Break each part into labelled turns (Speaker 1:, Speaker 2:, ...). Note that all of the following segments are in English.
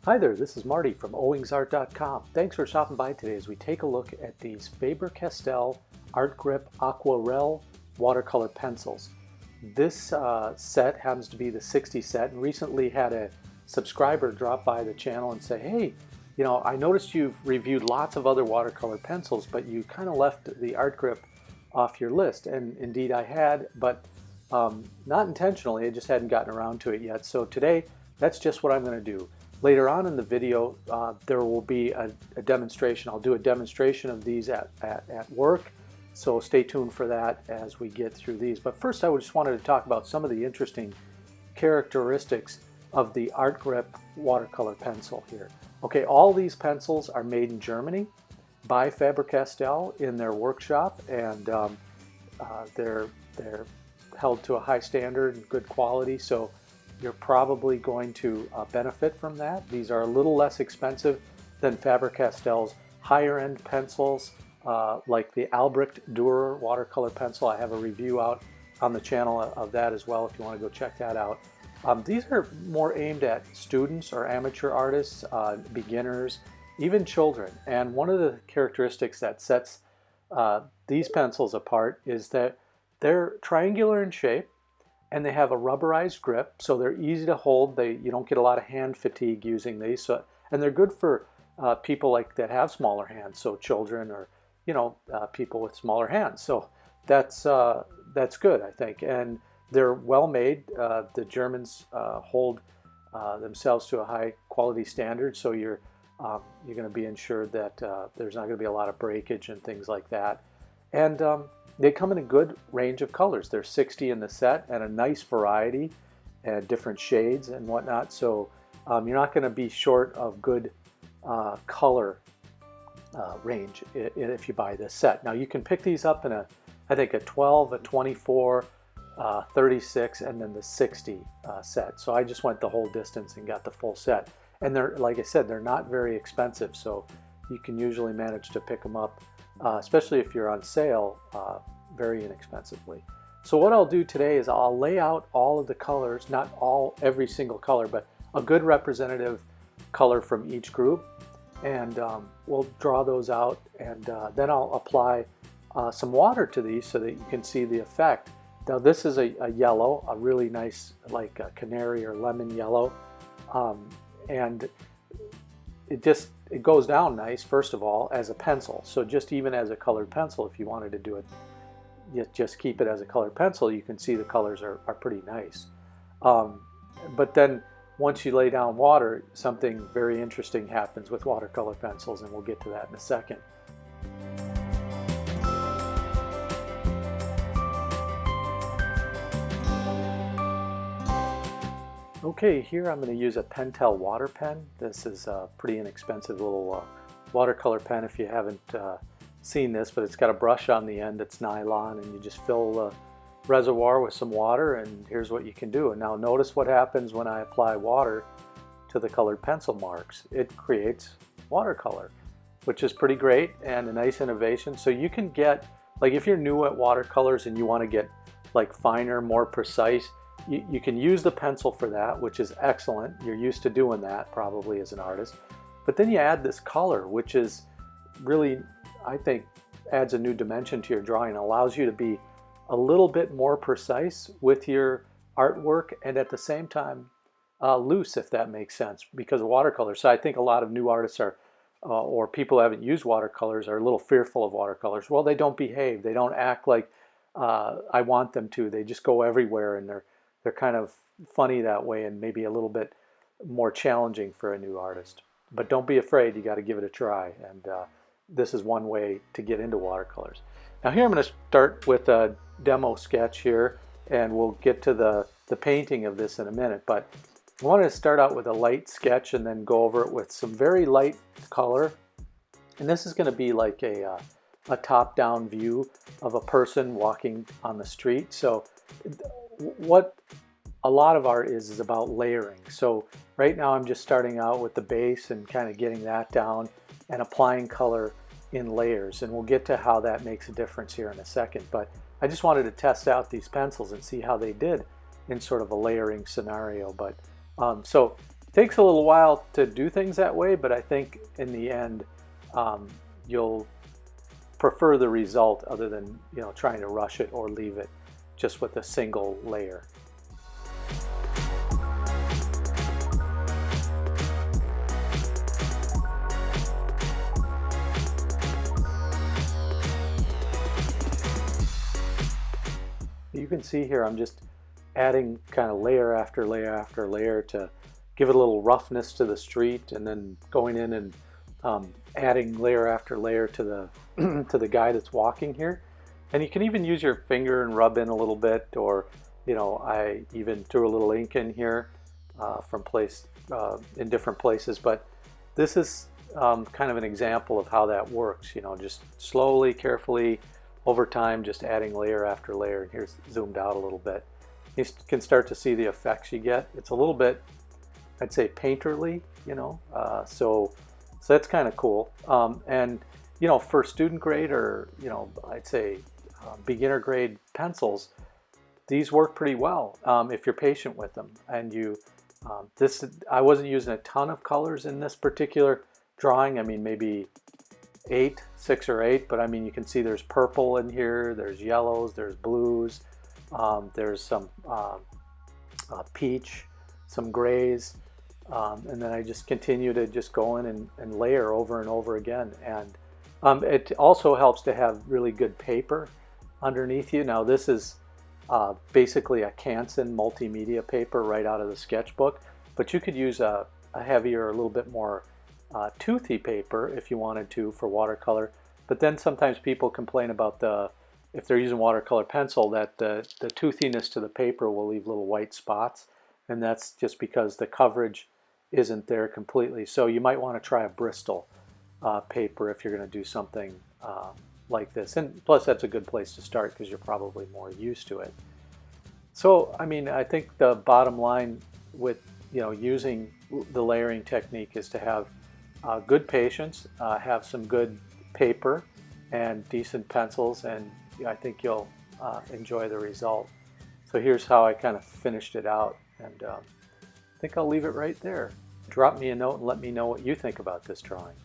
Speaker 1: Hi there, this is Marty from owingsart.com. Thanks for stopping by today as we take a look at these Faber-Castell Art Grip Aquarelle watercolor pencils. This set happens to be the 60 set, and recently had a subscriber drop by the channel and say, hey, you know, I noticed you've reviewed lots of other watercolor pencils, but you kind of left the Art Grip off your list. And indeed I had, but not intentionally, I just hadn't gotten around to it yet. So today, that's just what I'm going to do. Later on in the video, there will be a demonstration. I'll do a demonstration of these at work, so stay tuned for that as we get through these. But first, I just wanted to talk about some of the interesting characteristics of the Art Grip watercolor pencil here. Okay, all these pencils are made in Germany by Faber-Castell in their workshop, and they're held to a high standard and good quality, so you're probably going to benefit from that. These are a little less expensive than Faber-Castell's higher end pencils, like the Albrecht Dürer watercolor pencil. I have a review out on the channel of that as well if you want to go check that out. These are more aimed at students or amateur artists, beginners, even children. And one of the characteristics that sets these pencils apart is that they're triangular in shape, and they have a rubberized grip, so they're easy to hold. You don't get a lot of hand fatigue using these, and they're good for people like that have smaller hands, so children or people with smaller hands. So that's good, I think, and they're well made. The Germans hold themselves to a high quality standard, so you're going to be ensured that there's not going to be a lot of breakage and things like that, and they come in a good range of colors. There's 60 in the set and a nice variety and different shades and whatnot. So you're not going to be short of good color range if you buy this set. Now you can pick these up in I think a 12, a 24, 36, and then the 60 set. So I just went the whole distance and got the full set. And they're, like I said, they're not very expensive. So you can usually manage to pick them up, especially if you're on sale, very inexpensively. So what I'll do today is I'll lay out all of the colors, not every single color, but a good representative color from each group, and we'll draw those out, and then I'll apply some water to these so that you can see the effect. Now this is a yellow, a really nice, like a canary or lemon yellow, and it goes down nice, first of all, as a pencil. So just even as a colored pencil, if you wanted to do it, you just keep it as a colored pencil, you can see the colors are pretty nice. But then once you lay down water, something very interesting happens with watercolor pencils, and we'll get to that in a second. Okay, here I'm going to use a Pentel water pen. This is a pretty inexpensive little watercolor pen if you haven't seen this, but it's got a brush on the end that's nylon, and you just fill the reservoir with some water, and here's what you can do. And now notice what happens when I apply water to the colored pencil marks. It creates watercolor, which is pretty great and a nice innovation. So you can get, like if you're new at watercolors and you want to get like finer, more precise, you can use the pencil for that, which is excellent. You're used to doing that probably as an artist. But then you add this color, which is really, I think, adds a new dimension to your drawing and allows you to be a little bit more precise with your artwork, and at the same time loose, if that makes sense, because of watercolors. So I think a lot of new artists are, or people who haven't used watercolors, are a little fearful of watercolors. Well, they don't behave. They don't act like I want them to. They just go everywhere, and they're kind of funny that way, and maybe a little bit more challenging for a new artist. But don't be afraid. You got to give it a try, and this is one way to get into watercolors. Now here I'm going to start with a demo sketch here, and we'll get to the painting of this in a minute. But I wanted to start out with a light sketch and then go over it with some very light color. And this is going to be like a top-down view of a person walking on the street. So what a lot of art is about layering. So right now I'm just starting out with the base and kind of getting that down and applying color in layers, and we'll get to how that makes a difference here in a second. But I just wanted to test out these pencils and see how they did in sort of a layering scenario. But so Takes a little while to do things that way, but I think in the end you'll prefer the result other than trying to rush it or leave it just with a single layer. You can see here I'm just adding kind of layer after layer after layer to give it a little roughness to the street, and then going in and adding layer after layer to the to the guy that's walking here. And you can even use your finger and rub in a little bit, or I even threw a little ink in here from in different places. But this is kind of an example of how that works. Just slowly, carefully, over time, just adding layer after layer. And here's zoomed out a little bit. You can start to see the effects you get. It's a little bit, I'd say, painterly, so that's kind of cool. And for student grade, or I'd say beginner grade pencils, these work pretty well if you're patient with them. And I wasn't using a ton of colors in this particular drawing. I mean, maybe 6 or 8, but I mean, you can see there's purple in here, there's yellows, there's blues, there's some peach, some grays, and then I just continue to just go in and layer over and over again. And it also helps to have really good paper underneath you. Now this is basically a Canson multimedia paper right out of the sketchbook, but you could use a heavier, a little bit more toothy paper if you wanted to for watercolor. But then sometimes people complain about if they're using watercolor pencil, that the toothiness to the paper will leave little white spots, and that's just because the coverage isn't there completely. So you might want to try a Bristol paper if you're going to do something like this. And plus, that's a good place to start because you're probably more used to it. So I mean, I think the bottom line with using the layering technique is to have good patience, have some good paper and decent pencils, and I think you'll enjoy the result. So here's how I kind of finished it out, and I think I'll leave it right there. Drop me a note and let me know what you think about this drawing.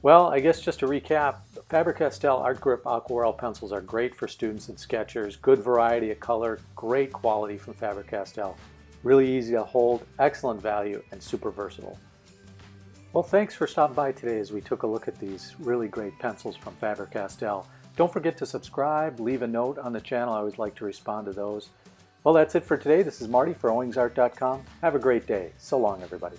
Speaker 1: Well, I guess just to recap, Faber-Castell Art Grip Aquarelle pencils are great for students and sketchers. Good variety of color, great quality from Faber-Castell. Really easy to hold, excellent value, and super versatile. Well, thanks for stopping by today as we took a look at these really great pencils from Faber-Castell. Don't forget to subscribe, leave a note on the channel. I always like to respond to those. Well, that's it for today. This is Marty for owingsart.com. Have a great day. So long, everybody.